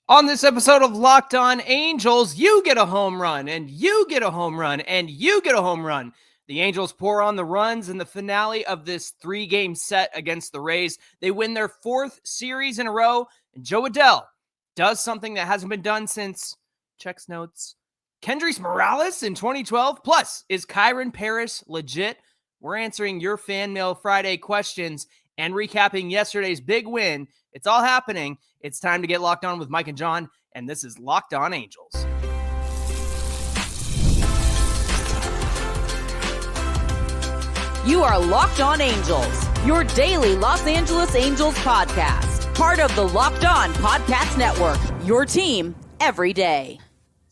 On this episode of Locked On Angels, you get a home run, and you get a home run, and you get a home run. The Angels pour on the runs in the finale of this three-game set against the Rays. They win their fourth series in a row, and Jo Adell does something that hasn't been done since, checks notes, Kendrys Morales in 2012. Plus, is Kyren Paris legit? We're answering your Fan Mail Friday questions and recapping yesterday's big win. It's all happening. It's time to get locked on with Mike and John, and this is Locked On Angels. You are Locked On Angels, your daily Los Angeles Angels podcast. Part of the Locked On Podcast Network, your team every day.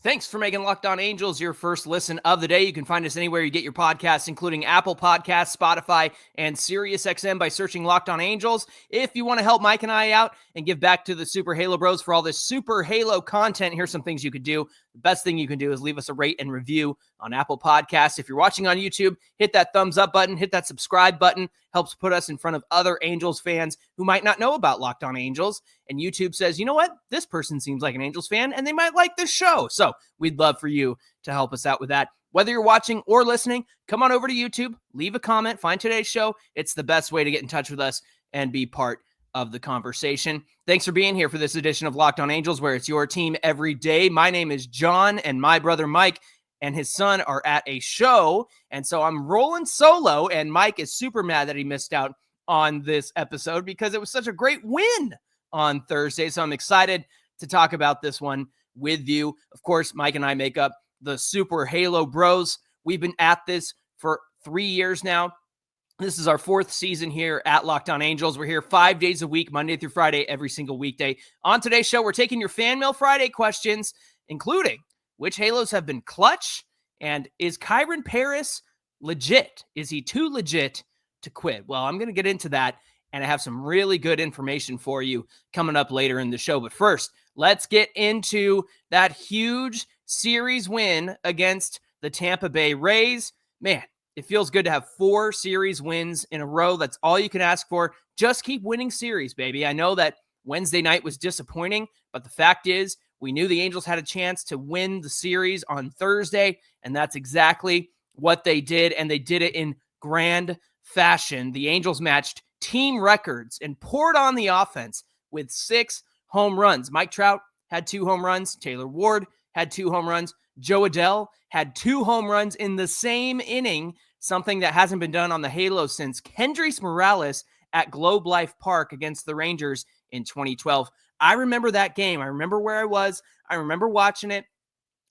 Thanks for making Locked On Angels your first listen of the day. You can find us anywhere you get your podcasts, including Apple Podcasts, Spotify, and SiriusXM by searching Locked On Angels. If you want to help Mike and I out and give back to the Super Halo Bros for all this Super Halo content, here's some things you could do. The best thing you can do is leave us a rate and review on Apple Podcasts. If you're watching on YouTube, hit that thumbs up button, hit that subscribe button. Helps put us in front of other Angels fans who might not know about Locked On Angels. And YouTube says, you know what? This person seems like an Angels fan and they might like this show. So we'd love for you to help us out with that. Whether you're watching or listening, come on over to YouTube, leave a comment, find today's show. It's the best way to get in touch with us and be part of the conversation. Thanks for being here for this edition of Locked On Angels, where it's your team every day. My name is John, and my brother Mike and his son are at a show, and so I'm rolling solo, and Mike is super mad that he missed out on this episode because it was such a great win on Thursday, so I'm excited to talk about this one with you. Of course, Mike and I make up the Super Halo Bros. We've been at this for 3 years now. This is our fourth season here at Locked On Angels. We're here 5 days a week, Monday through Friday, every single weekday. On today's show, we're taking your Fan Mail Friday questions, including which Halos have been clutch, and is Kyren Paris legit? Is he too legit to quit? Well, I'm going to get into that, and I have some really good information for you coming up later in the show. But first, let's get into that huge series win against the Tampa Bay Rays. Man, it feels good to have 4 series wins in a row. That's all you can ask for. Just keep winning series, baby. I know that Wednesday night was disappointing, but the fact is, we knew the Angels had a chance to win the series on Thursday, and that's exactly what they did, and they did it in grand fashion. The Angels matched team records and poured on the offense with 6 home runs. Mike Trout had 2 home runs. Taylor Ward had 2 home runs. Jo Adell had 2 home runs in the same inning, something that hasn't been done on the Halo since Kendrys Morales at Globe Life Park against the Rangers in 2012. I remember that game. I remember where I was. I remember watching it,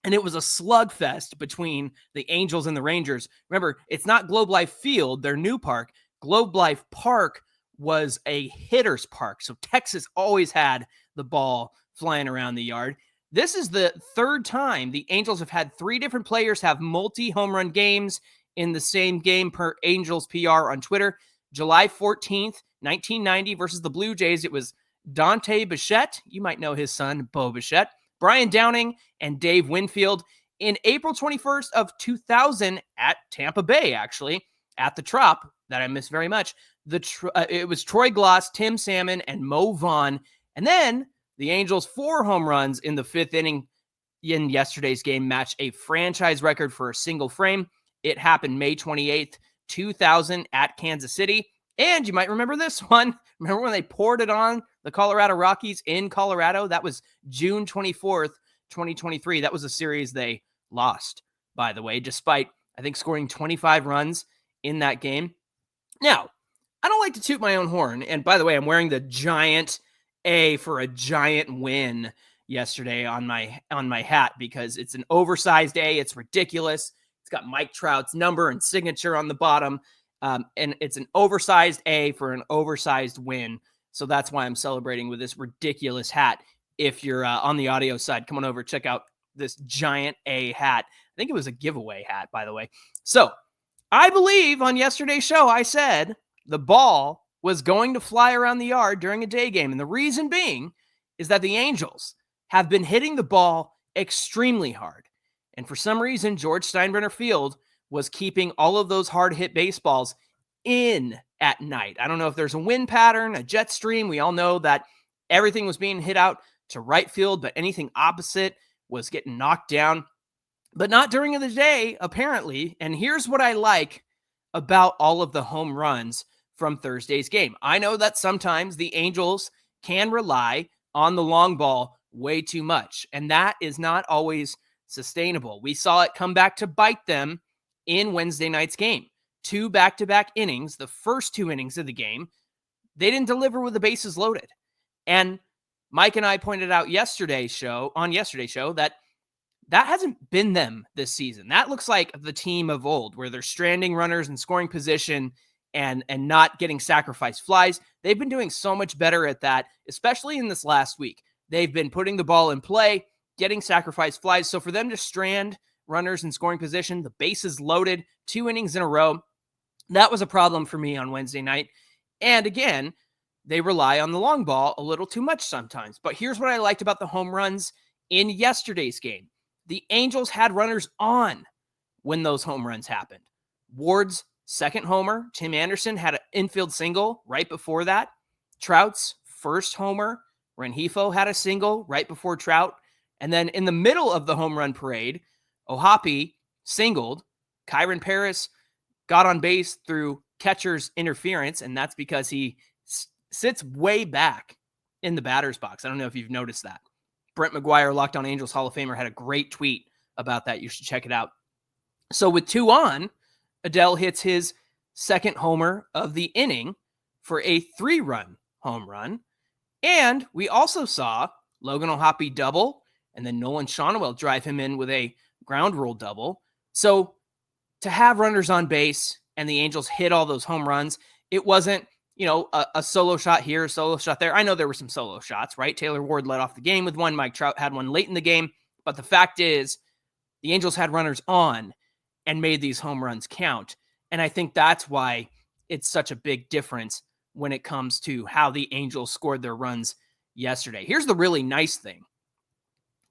and it was a slugfest between the Angels and the Rangers. Remember, it's not Globe Life Field, their new park. Globe Life Park was a hitter's park, so Texas always had the ball flying around the yard. This is the third time the Angels have had 3 different players have multi-home run games in the same game per Angels PR on Twitter. July 14th, 1990 versus the Blue Jays, it was Dante Bichette, you might know his son, Bo Bichette, Brian Downing, and Dave Winfield. In April 21st of 2000 at Tampa Bay, actually, at the Trop, that I miss very much, it was Troy Gloss, Tim Salmon, and Mo Vaughn. And then the Angels' 4 home runs in the 5th inning in yesterday's game matched a franchise record for a single frame. It happened May 28th, 2000 at Kansas City. And you might remember this one. Remember when they poured it on the Colorado Rockies in Colorado? That was June 24th, 2023. That was a series they lost, by the way, despite, I think, scoring 25 runs in that game. Now, I don't like to toot my own horn. And by the way, I'm wearing the giant A for a giant win yesterday on my hat because it's an oversized A. It's ridiculous. It's got Mike Trout's number and signature on the bottom. And it's an oversized A for an oversized win. So that's why I'm celebrating with this ridiculous hat. If you're on the audio side, come on over, check out this giant A hat. I think it was a giveaway hat, by the way. So I believe on yesterday's show, I said the ball was going to fly around the yard during a day game. And the reason being is that the Angels have been hitting the ball extremely hard. And for some reason, George Steinbrenner Field was keeping all of those hard hit baseballs in at night. I don't know if there's a wind pattern, a jet stream. We all know that everything was being hit out to right field, but anything opposite was getting knocked down. But not during the day, apparently. And here's what I like about all of the home runs from Thursday's game. I know that sometimes the Angels can rely on the long ball way too much, and that is not always sustainable. We saw it come back to bite them in Wednesday night's game. 2 back-to-back innings, the first 2 innings of the game, they didn't deliver with the bases loaded. And Mike and I pointed out yesterday's show that hasn't been them this season. That looks like the team of old, where they're stranding runners in scoring position and not getting sacrifice flies. They've been doing so much better at that, especially in this last week. They've been putting the ball in play, getting sacrifice flies. So for them to strand runners in scoring position, the bases loaded, 2 innings in a row, that was a problem for me on Wednesday night. And again, they rely on the long ball a little too much sometimes. But here's what I liked about the home runs in yesterday's game. The Angels had runners on when those home runs happened. Ward's second homer, Tim Anderson had an infield single right before that. Trout's first homer, Rengifo had a single right before Trout. And then in the middle of the home run parade, Ohapi singled. Kyren Paris got on base through catcher's interference, and that's because he sits way back in the batter's box. I don't know if you've noticed that. Brent McGuire, Locked On Angels Hall of Famer, had a great tweet about that. You should check it out. So with 2 on, Adell hits his second homer of the inning for a 3-run home run. And we also saw Logan Ohapi double, and then Nolan Shawnuel drive him in with a ground rule double. So to have runners on base and the Angels hit all those home runs, it wasn't, a solo shot here, a solo shot there. I know there were some solo shots, right? Taylor Ward led off the game with one. Mike Trout had one late in the game. But the fact is, the Angels had runners on and made these home runs count. And I think that's why it's such a big difference when it comes to how the Angels scored their runs yesterday. Here's the really nice thing.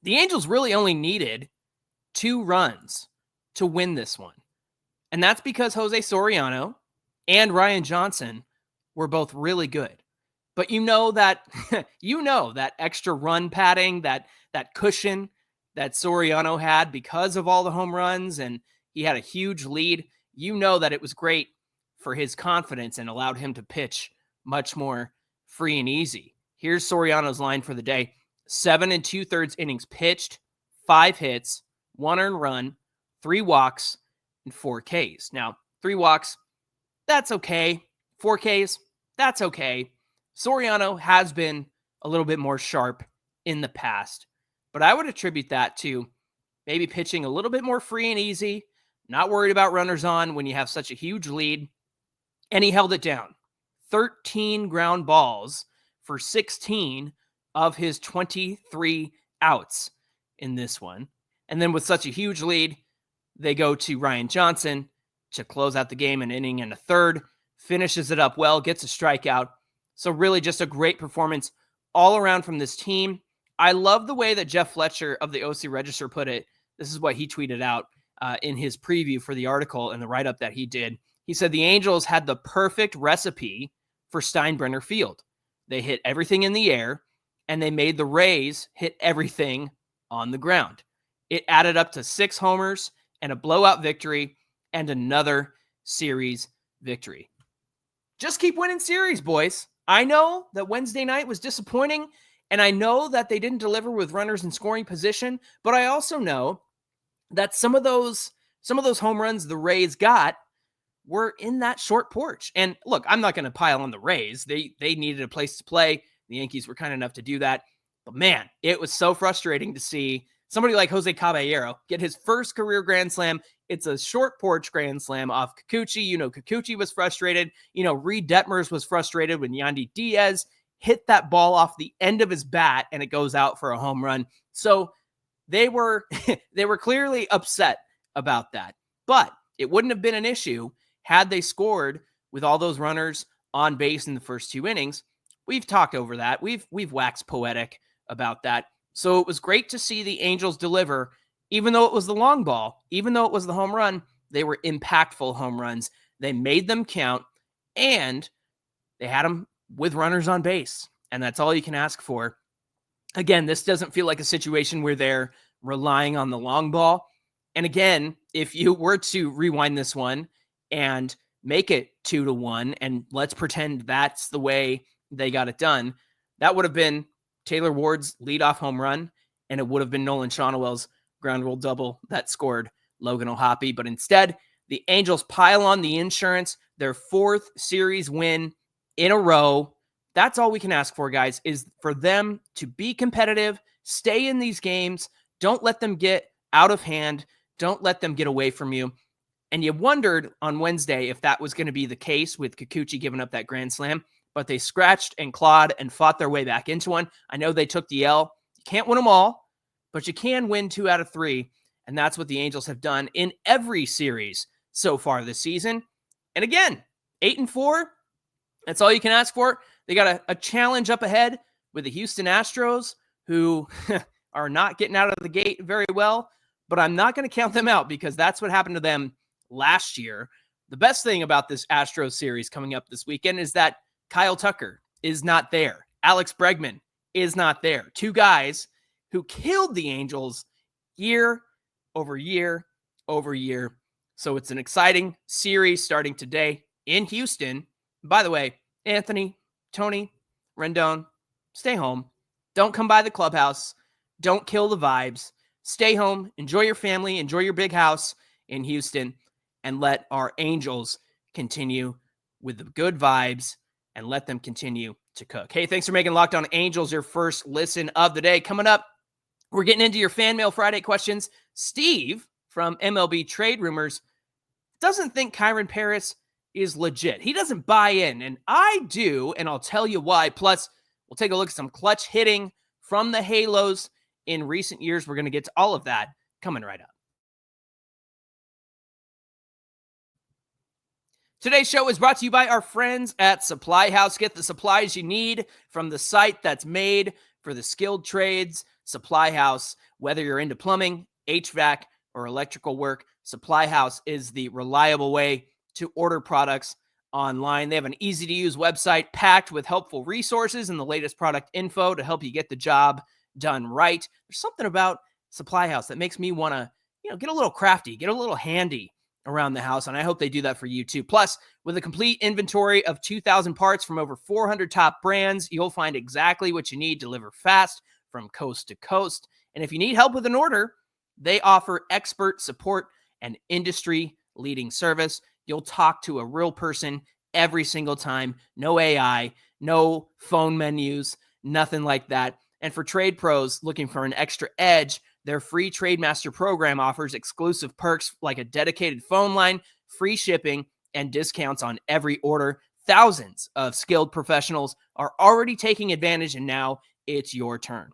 The Angels really only needed 2 runs to win this one. And that's because Jose Soriano and Ryan Johnson were both really good. But that that extra run padding, that cushion that Soriano had because of all the home runs, and he had a huge lead. That it was great for his confidence and allowed him to pitch much more free and easy. Here's Soriano's line for the day. 7 2/3 innings pitched, 5 hits, 1 earned run, 3 walks, and 4 Ks. Now, 3 walks, that's okay. 4 Ks, that's okay. Soriano has been a little bit more sharp in the past, but I would attribute that to maybe pitching a little bit more free and easy, not worried about runners on when you have such a huge lead, and he held it down. 13 ground balls for 16 of his 23 outs in this one. And then with such a huge lead, they go to Ryan Johnson to close out the game, an inning and a third, finishes it up well, gets a strikeout. So really just a great performance all around from this team. I love the way that Jeff Fletcher of the OC Register put it. This is what he tweeted out in his preview for the article and the write-up that he did. He said the Angels had the perfect recipe for Steinbrenner Field. They hit everything in the air, and they made the Rays hit everything on the ground. It added up to 6 homers and a blowout victory and another series victory. Just keep winning series, boys. I know that Wednesday night was disappointing, and I know that they didn't deliver with runners in scoring position, but I also know that some of those home runs the Rays got were in that short porch. And look, I'm not going to pile on the Rays. They needed a place to play. The Yankees were kind enough to do that. But man, it was so frustrating to see somebody like Jose Caballero get his first career grand slam. It's a short porch grand slam off Kikuchi. Kikuchi was frustrated. Reed Detmers was frustrated when Yandy Diaz hit that ball off the end of his bat and it goes out for a home run. So they were clearly upset about that. But it wouldn't have been an issue had they scored with all those runners on base in the first 2 innings. We've talked over that. We've waxed poetic about that. So it was great to see the Angels deliver, even though it was the long ball, even though it was the home run. They were impactful home runs. They made them count, and they had them with runners on base. And that's all you can ask for Again, this doesn't feel like a situation where they're relying on the long ball. And again, if you were to rewind this one and make it 2-1, and let's pretend that's the way they got it done, that would have been Taylor Ward's leadoff home run, and it would have been Nolan Shonowell's ground rule double that scored Logan O'Hoppe. But instead, the Angels pile on the insurance, their 4th series win in a row. That's all we can ask for, guys, is for them to be competitive, stay in these games, don't let them get out of hand, don't let them get away from you. And you wondered on Wednesday if that was going to be the case with Kikuchi giving up that grand slam, but they scratched and clawed and fought their way back into one. I know they took the L. You can't win them all, but you can win 2 out of 3, and that's what the Angels have done in every series so far this season. And again, 8-4, that's all you can ask for. They got a challenge up ahead with the Houston Astros, who are not getting out of the gate very well, but I'm not going to count them out because that's what happened to them last year. The best thing about this Astros series coming up this weekend is that Kyle Tucker is not there. Alex Bregman is not there. 2 guys who killed the Angels year over year over year. So it's an exciting series starting today in Houston. By the way, Anthony, Tony, Rendon, stay home. Don't come by the clubhouse. Don't kill the vibes. Stay home. Enjoy your family. Enjoy your big house in Houston. And let our Angels continue with the good vibes and let them continue to cook. Hey, thanks for making Locked On Angels your first listen of the day. Coming up, we're getting into your Fan Mail Friday questions. Steve from MLB Trade Rumors doesn't think Kyren Paris is legit. He doesn't buy in, and I do, and I'll tell you why. Plus, we'll take a look at some clutch hitting from the Halos in recent years. We're going to get to all of that coming right up. Today's show is brought to you by our friends at Supply House. Get the supplies you need from the site that's made for the skilled trades, Supply House. Whether you're into plumbing, HVAC, or electrical work, Supply House is the reliable way to order products online. They have an easy-to-use website packed with helpful resources and the latest product info to help you get the job done right. There's something about Supply House that makes me want to, get a little crafty, get a little handy around the house, and I hope they do that for you too. Plus, with a complete inventory of 2,000 parts from over 400 top brands, you'll find exactly what you need delivered fast from coast to coast. And if you need help with an order, they offer expert support and industry-leading service. You'll talk to a real person every single time. No AI, no phone menus, nothing like that. And for trade pros looking for an extra edge, their free Trade Master program offers exclusive perks like a dedicated phone line, free shipping, and discounts on every order. Thousands of skilled professionals are already taking advantage, and now it's your turn.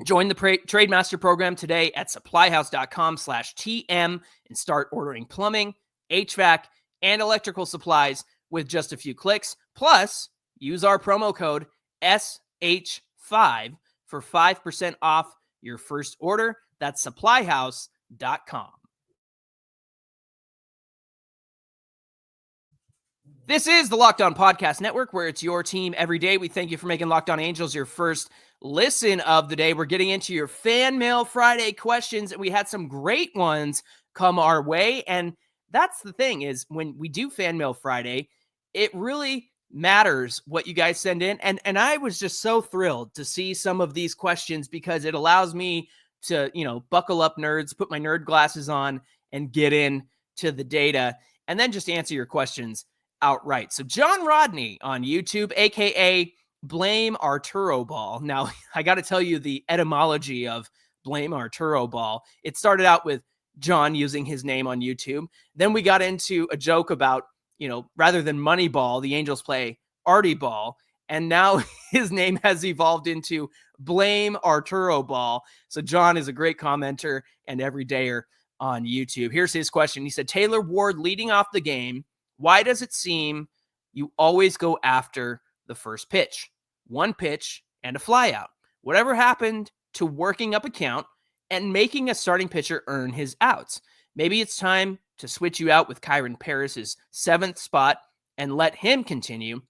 Join the Trade Master program today at supplyhouse.com/TM and start ordering plumbing, HVAC, and electrical supplies with just a few clicks. Plus, use our promo code SH5 for 5% off your first order. That's supplyhouse.com. This is the Locked On Podcast Network, where it's your team every day. We thank you for making Locked On Angels your first listen of the day. We're getting into your Fan Mail Friday questions, and we had some great ones come our way. And that's the thing, is when we do Fan Mail Friday, it really matters what you guys send in. And I was just so thrilled to see some of these questions because it allows me to, buckle up, nerds, put my nerd glasses on and get in to the data and then just answer your questions outright. So John Rodney on YouTube, aka Blame Arturo Ball. Now, I got to tell you the etymology of Blame Arturo Ball. It started out with John using his name on YouTube. Then we got into a joke about, rather than Moneyball, the Angels play Artie Ball. And now his name has evolved into Blame Arturo Ball. So John is a great commenter and everydayer on YouTube. Here's his question. He said, Taylor Ward leading off the game. Why does it seem you always go after the first pitch? One pitch and a flyout. Whatever happened to working up a count and making a starting pitcher earn his outs? Maybe it's time to switch you out with Kyren Paris' 7th spot and let him continue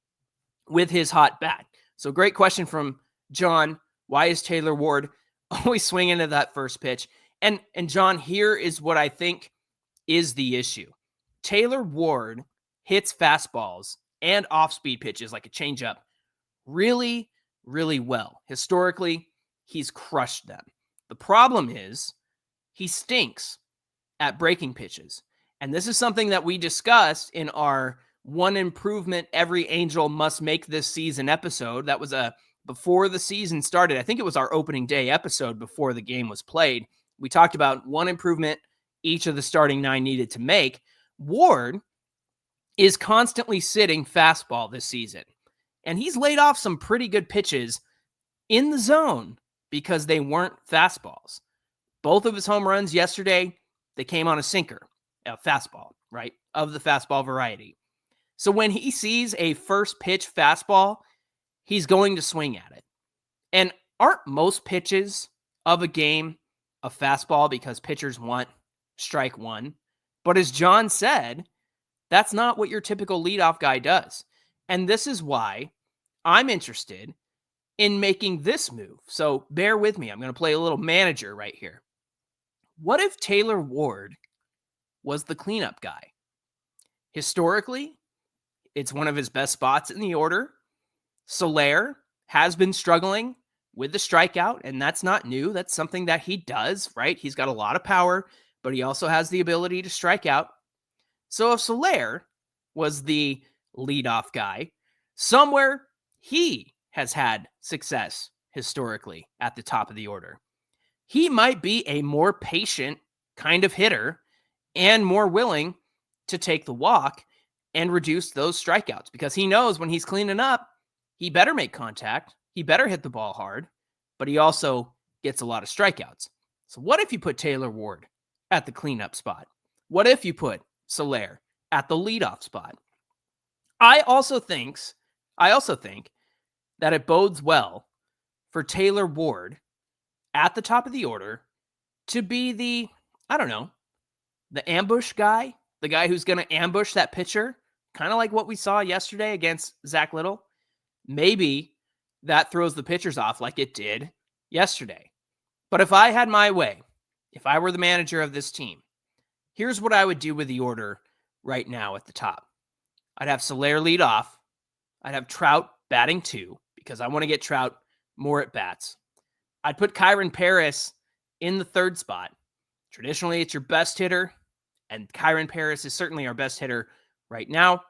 with his hot bat. So great question from John Why is Taylor Ward always swinging to that first pitch? And John, here is what I think is the issue. Taylor Ward hits fastballs and off-speed pitches like a changeup really, really well. Historically, he's crushed them. The problem is he stinks at breaking pitches. And this is something that we discussed in our one improvement every Angel must make this season episode. That was before the season started. I think it was our opening day episode before the game was played. We talked about one improvement each of the starting 9 needed to make. Ward is constantly sitting fastball this season. And he's laid off some pretty good pitches in the zone because they weren't fastballs. Both of his home runs yesterday, they came on a sinker, a fastball, right? Of the fastball variety. So when he sees a first pitch fastball, he's going to swing at it. And aren't most pitches of a game a fastball because pitchers want strike one? But as John said, that's not what your typical leadoff guy does. And this is why I'm interested in making this move. So bear with me. I'm going to play a little manager right here. What if Taylor Ward was the cleanup guy? Historically, it's one of his best spots in the order. Soler has been struggling with the strikeout, and that's not new. That's something that he does, right? He's got a lot of power, but he also has the ability to strike out. So if Soler was the leadoff guy, somewhere he has had success historically at the top of the order. He might be a more patient kind of hitter and more willing to take the walk and reduce those strikeouts because he knows when he's cleaning up, he better make contact, he better hit the ball hard, but he also gets a lot of strikeouts. So what if you put Taylor Ward at the cleanup spot? What if you put Soler at the leadoff spot? I also think that it bodes well for Taylor Ward at the top of the order to be the ambush guy, the guy who's going to ambush that pitcher, kind of like what we saw yesterday against Zach Little. Maybe that throws the pitchers off like it did yesterday. But if I had my way, if I were the manager of this team, here's what I would do with the order right now at the top. I'd have Soler lead off. I'd have Trout batting 2 because I want to get Trout more at bats. I'd put Kyren Paris in the 3rd spot. Traditionally, it's your best hitter, and Kyren Paris is certainly our best hitter right now.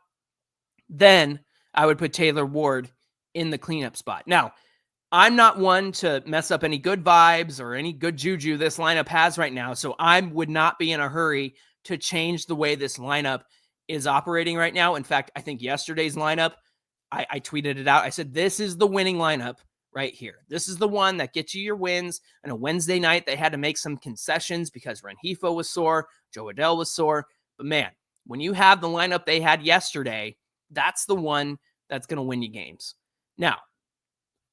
Then I would put Taylor Ward in the cleanup spot. Now, I'm not one to mess up any good vibes or any good juju this lineup has right now, so I would not be in a hurry to change the way this lineup is operating right now. In fact, I think yesterday's lineup, I tweeted it out. I said, this is the winning lineup right here. This is the one that gets you your wins. On a Wednesday night, they had to make some concessions because Rengifo was sore, Jo Adell was sore. But man, when you have the lineup they had yesterday, that's the one that's going to win you games. Now,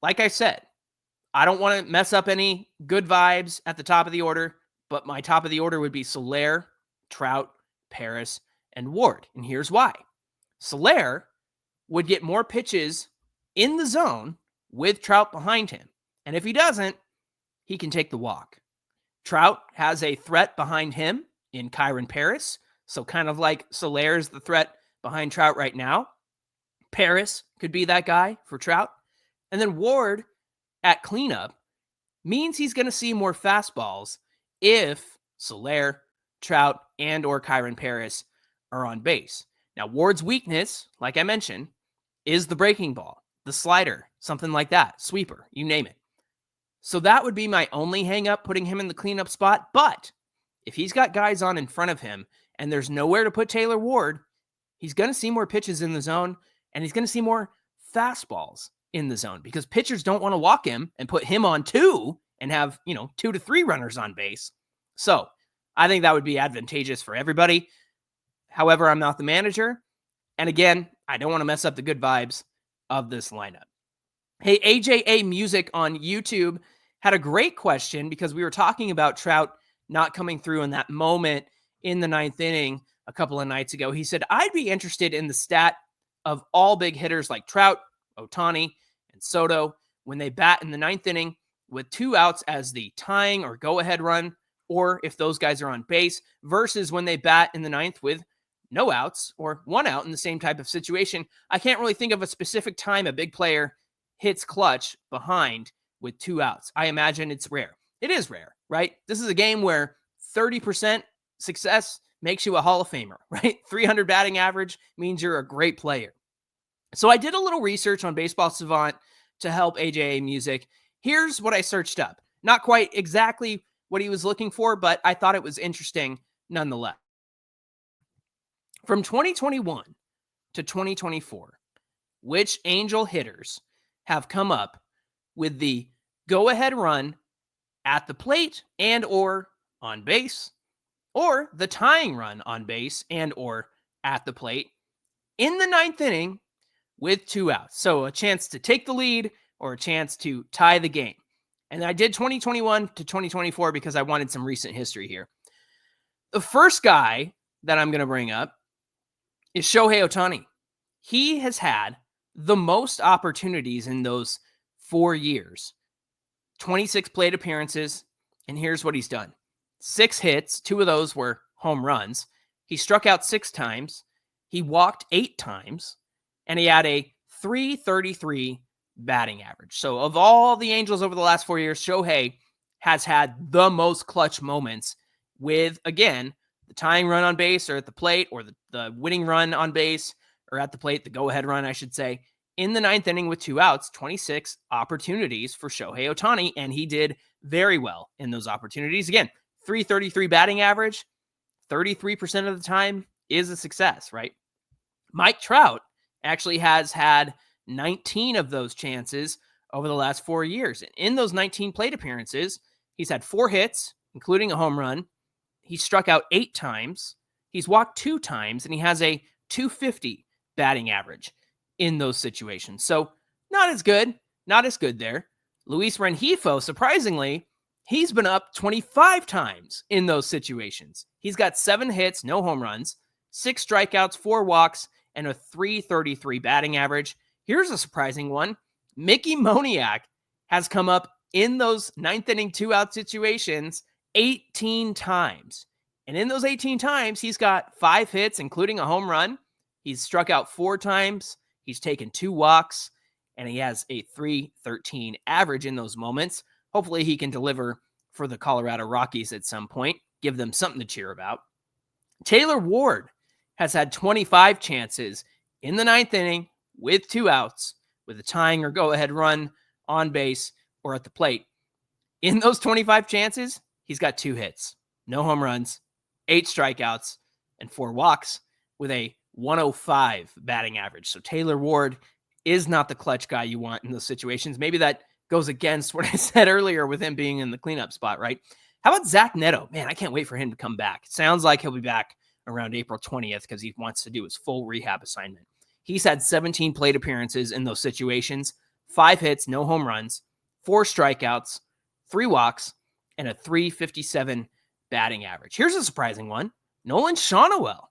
like I said, I don't want to mess up any good vibes at the top of the order, but my top of the order would be Soler, Trout, Paris, and Ward. And here's why. Soler would get more pitches in the zone with Trout behind him. And if he doesn't, he can take the walk. Trout has a threat behind him in Kyren Paris. So kind of like Soler is the threat behind Trout right now. Paris could be that guy for Trout. And then Ward at cleanup means he's going to see more fastballs if Soler, Trout, and or Kyren Paris are on base. Now, Ward's weakness, like I mentioned, is the breaking ball, the slider, something like that, sweeper, you name it. So that would be my only hang up, putting him in the cleanup spot. But if he's got guys on in front of him and there's nowhere to put Taylor Ward, he's going to see more pitches in the zone and he's going to see more fastballs in the zone because pitchers don't want to walk him and put him on 2 and have, 2 to 3 runners on base. So I think that would be advantageous for everybody. However, I'm not the manager. And again, I don't want to mess up the good vibes of this lineup. Hey, AJA Music on YouTube had a great question because we were talking about Trout not coming through in that moment in the 9th inning a couple of nights ago. He said, I'd be interested in the stat of all big hitters like Trout, Ohtani, and Soto when they bat in the 9th inning with 2 outs as the tying or go-ahead run, or if those guys are on base, versus when they bat in the ninth with no outs or 1 out in the same type of situation. I can't really think of a specific time a big player hits clutch behind with 2 outs. I imagine it's rare. It is rare, right? This is a game where 30% success makes you a Hall of Famer, right? 300 batting average means you're a great player. So I did a little research on Baseball Savant to help AJA Music. Here's what I searched up. Not quite exactly what he was looking for, but I thought it was interesting nonetheless. From 2021 to 2024, which Angel hitters have come up with the go-ahead run at the plate and or on base, or the tying run on base and or at the plate in the ninth inning with 2 outs? So a chance to take the lead or a chance to tie the game. And I did 2021 to 2024 because I wanted some recent history here. The first guy that I'm going to bring up is Shohei Ohtani. He has had the most opportunities in those 4 years. 26 plate appearances, and here's what he's done. 6 hits, 2 of those were home runs. He struck out 6 times. He walked 8 times, and he had a .333 batting average. So of all the Angels over the last 4 years, Shohei has had the most clutch moments with, again, the tying run on base or at the plate, or the winning run on base or at the plate, the go-ahead run, I should say, in the ninth inning with 2 outs. 26 opportunities for Shohei Ohtani, and he did very well in those opportunities. Again, .333 batting average, 33% of the time is a success, right? Mike Trout actually has had 19 of those chances over the last 4 years. And in those 19 plate appearances, he's had 4 hits, including a home run. He struck out 8 times. He's walked 2 times, and he has a .250 batting average in those situations. So not as good there. Luis Rengifo, surprisingly, he's been up 25 times in those situations. He's got 7 hits, no home runs, 6 strikeouts, 4 walks, and a .333 batting average. Here's a surprising one. Mickey Moniak has come up in those ninth inning 2-out situations 18 times. And in those 18 times, he's got 5 hits, including a home run. He's struck out 4 times. He's taken 2 walks, and he has a .313 average in those moments. Hopefully he can deliver for the Colorado Rockies at some point, give them something to cheer about. Taylor Ward has had 25 chances in the ninth inning with 2 outs, with a tying or go-ahead run on base or at the plate. In those 25 chances, he's got 2 hits, no home runs, 8 strikeouts, and 4 walks, with a .105 batting average. So Taylor Ward is not the clutch guy you want in those situations. Maybe that goes against what I said earlier with him being in the cleanup spot, right? How about Zach Neto? Man, I can't wait for him to come back. It sounds like he'll be back around April 20th because he wants to do his full rehab assignment. He's had 17 plate appearances in those situations, 5 hits, no home runs, 4 strikeouts, 3 walks, and a .357 batting average. Here's a surprising one. Nolan Schanuel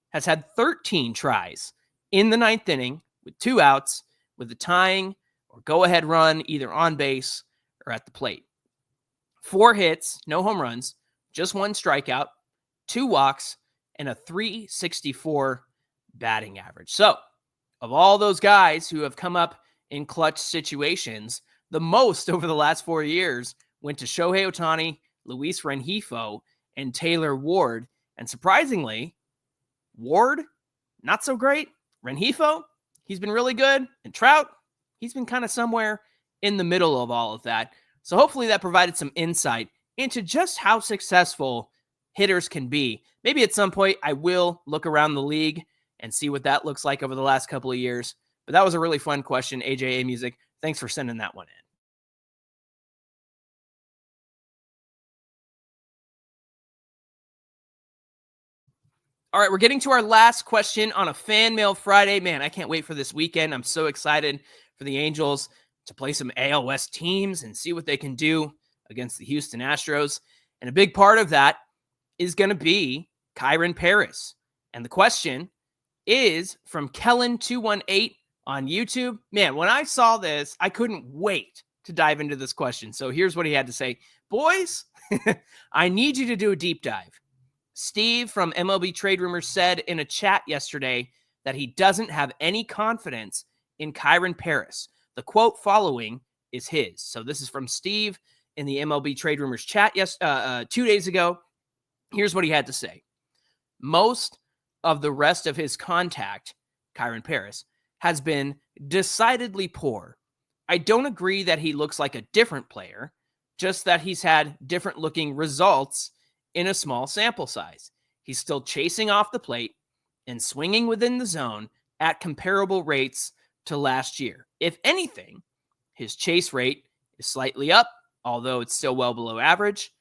has had 13 tries in the ninth inning with 2 outs, with a tying or go-ahead run either on base or at the plate. 4 hits, no home runs, just 1 strikeout, 2 walks, and a .364 batting average. So, of all those guys who have come up in clutch situations, the most over the last 4 years went to Shohei Ohtani, Luis Rengifo, and Taylor Ward. And surprisingly, Ward, not so great. Rengifo, he's been really good. And Trout, he's been kind of somewhere in the middle of all of that. So hopefully that provided some insight into just how successful hitters can be. Maybe at some point I will look around the league and see what that looks like over the last couple of years. But that was a really fun question, AJA Music. Thanks for sending that one in. All right, we're getting to our last question on a Fan Mail Friday. Man, I can't wait for this weekend. I'm so excited for the Angels to play some AL West teams and see what they can do against the Houston Astros. And a big part of that is going to be Kyren Paris. And the question is from Kellen218 on YouTube. Man, when I saw this, I couldn't wait to dive into this question. So here's what he had to say. Boys, I need you to do a deep dive. Steve from MLB Trade Rumors said in a chat yesterday that he doesn't have any confidence in Kyren Paris. The quote following is his. So this is from Steve in the MLB Trade Rumors chat 2 days ago. Here's what he had to say. Most of the rest of his contact, Kyren Paris, has been decidedly poor. I don't agree that he looks like a different player, just that he's had different looking results in a small sample size. He's still chasing off the plate and swinging within the zone at comparable rates to last year. If anything, his chase rate is slightly up, although it's still well below average.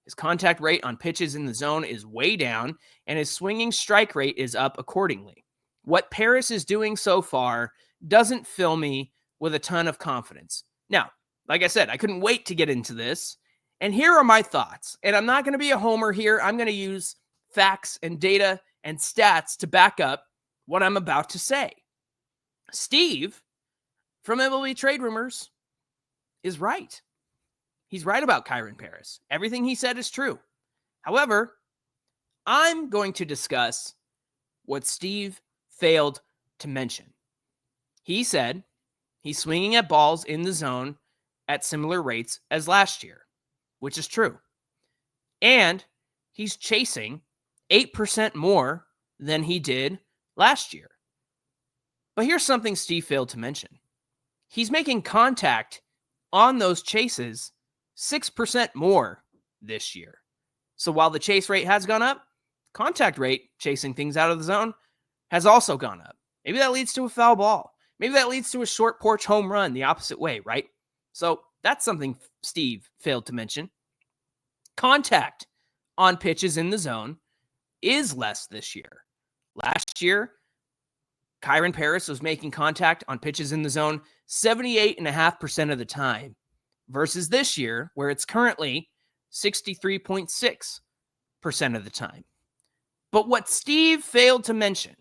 His contact rate on pitches in the zone is way down, and his swinging strike rate is up accordingly. What Paris is doing so far doesn't fill me with a ton of confidence. Now, like I said, I couldn't wait to get into this, and here are my thoughts. And I'm not going to be a homer here. I'm going to use facts and data and stats to back up what I'm about to say. Steve from MLB Trade Rumors is right. He's right about Kyren Paris. Everything he said is true. However, I'm going to discuss what Steve failed to mention. He said he's swinging at balls in the zone at similar rates as last year, which is true. And he's chasing 8% more than he did last year. But here's something Steve failed to mention. He's making contact on those chases 6% more this year. So while the chase rate has gone up, contact rate, chasing things out of the zone, has also gone up. Maybe that leads to a foul ball. Maybe that leads to a short porch home run the opposite way, right? So that's something Steve failed to mention. Contact on pitches in the zone is less this year. Last year, Kyren Paris was making contact on pitches in the zone 78.5% of the time versus this year, where it's currently 63.6% of the time. But what Steve failed to mention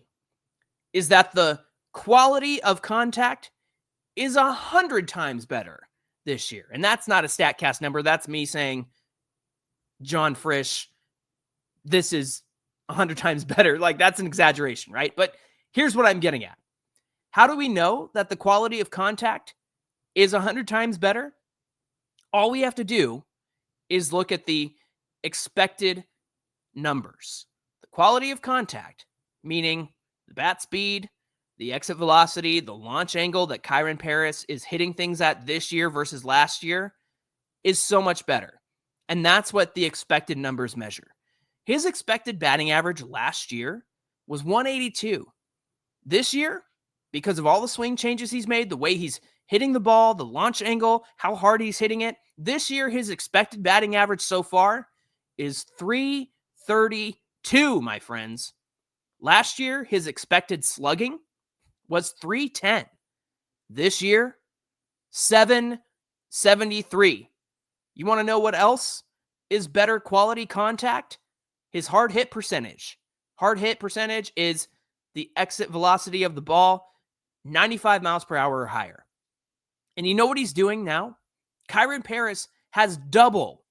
is that the quality of contact is 100 times better this year. And that's not a StatCast number. That's me saying, John Frisch, this is 100 times better. Like, that's an exaggeration, right? But here's what I'm getting at. How do we know that the quality of contact is 100 times better? All we have to do is look at the expected numbers. The quality of contact, meaning the bat speed, the exit velocity, the launch angle that Kyren Paris is hitting things at this year versus last year, is so much better. And that's what the expected numbers measure. His expected batting average last year was 182. This year, because of all the swing changes he's made, the way he's hitting the ball, the launch angle, how hard he's hitting it, this year his expected batting average so far is 332, my friends. Last year, his expected slugging was 310. This year, 773. You want to know what else is better quality contact? His hard hit percentage. Hard hit percentage is the exit velocity of the ball, 95 miles per hour or higher. And you know what he's doing now? Kyren Paris has double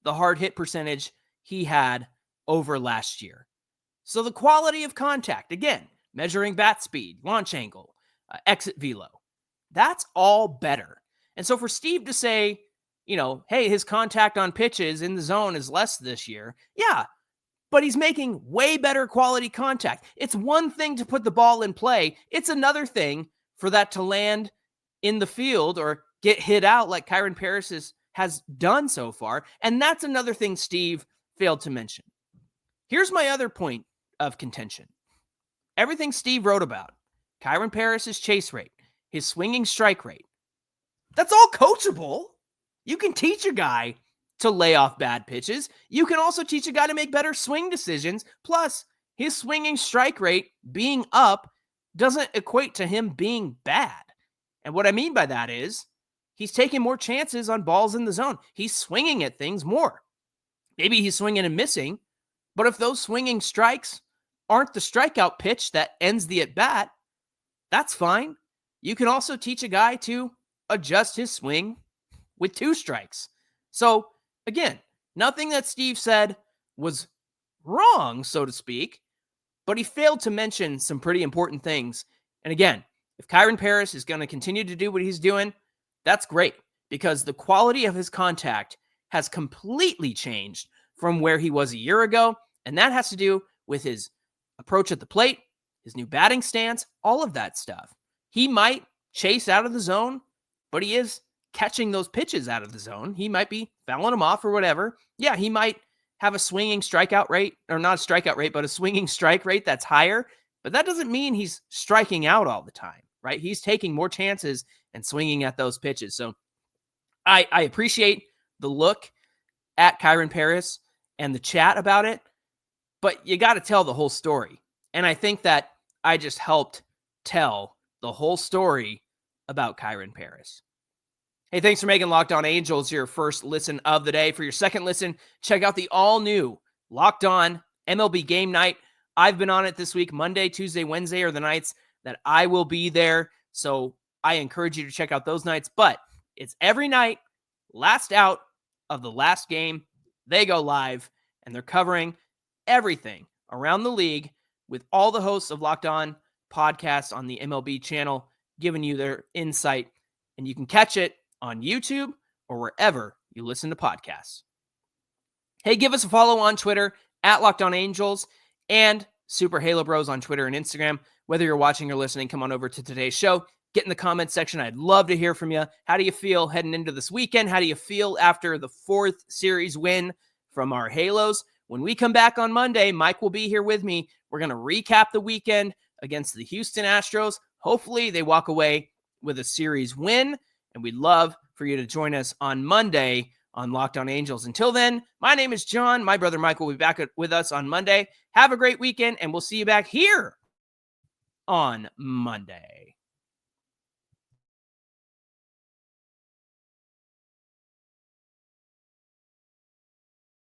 the hard hit percentage he had over last year. So the quality of contact, again, measuring bat speed, launch angle, exit velo, that's all better. And so for Steve to say, hey, his contact on pitches in the zone is less this year. Yeah, but he's making way better quality contact. It's one thing to put the ball in play. It's another thing for that to land in the field or get hit out like Kyren Paris has done so far. And that's another thing Steve failed to mention. Here's my other point of contention. Everything Steve wrote about, Kyren Paris' chase rate, his swinging strike rate, that's all coachable. You can teach a guy to lay off bad pitches. You can also teach a guy to make better swing decisions. Plus, his swinging strike rate being up doesn't equate to him being bad. And what I mean by that is he's taking more chances on balls in the zone. He's swinging at things more. Maybe he's swinging and missing, but if those swinging strikes aren't the strikeout pitch that ends the at-bat, that's fine. You can also teach a guy to adjust his swing with 2 strikes. So again, nothing that Steve said was wrong, so to speak, but he failed to mention some pretty important things. And again, if Kyren Paris is going to continue to do what he's doing, that's great, because the quality of his contact has completely changed from where he was a year ago. And that has to do with his approach at the plate, his new batting stance, all of that stuff. He might chase out of the zone, but he is catching those pitches out of the zone. He might be fouling them off or whatever. Yeah, he might have a swinging strikeout rate, or not a strikeout rate, but a swinging strike rate that's higher. But that doesn't mean he's striking out all the time, right? He's taking more chances and swinging at those pitches. So I appreciate the look at Kyren Paris and the chat about it, but you got to tell the whole story. And I think that I just helped tell the whole story about Kyren Paris. Hey, thanks for making Locked On Angels your first listen of the day. For your second listen, check out the all-new Locked On MLB Game Night. I've been on it this week. Monday, Tuesday, Wednesday are the nights that I will be there. So I encourage you to check out those nights. But it's every night, last out of the last game. They go live, and they're covering everything around the league with all the hosts of Locked On podcasts on the MLB channel, giving you their insight. And you can catch it on YouTube or wherever you listen to podcasts. Hey, give us a follow on Twitter at Locked On Angels and Super Halo Bros on Twitter and Instagram. Whether you're watching or listening, come on over to today's show. Get in the comments section. I'd love to hear from you. How do you feel heading into this weekend? How do you feel after the 4th series win from our Halos? When we come back on Monday, Mike will be here with me. We're going to recap the weekend against the Houston Astros. Hopefully they walk away with a series win, and we'd love for you to join us on Monday on Locked On Angels. Until then, my name is John. My brother Mike will be back with us on Monday. Have a great weekend, and we'll see you back here on Monday.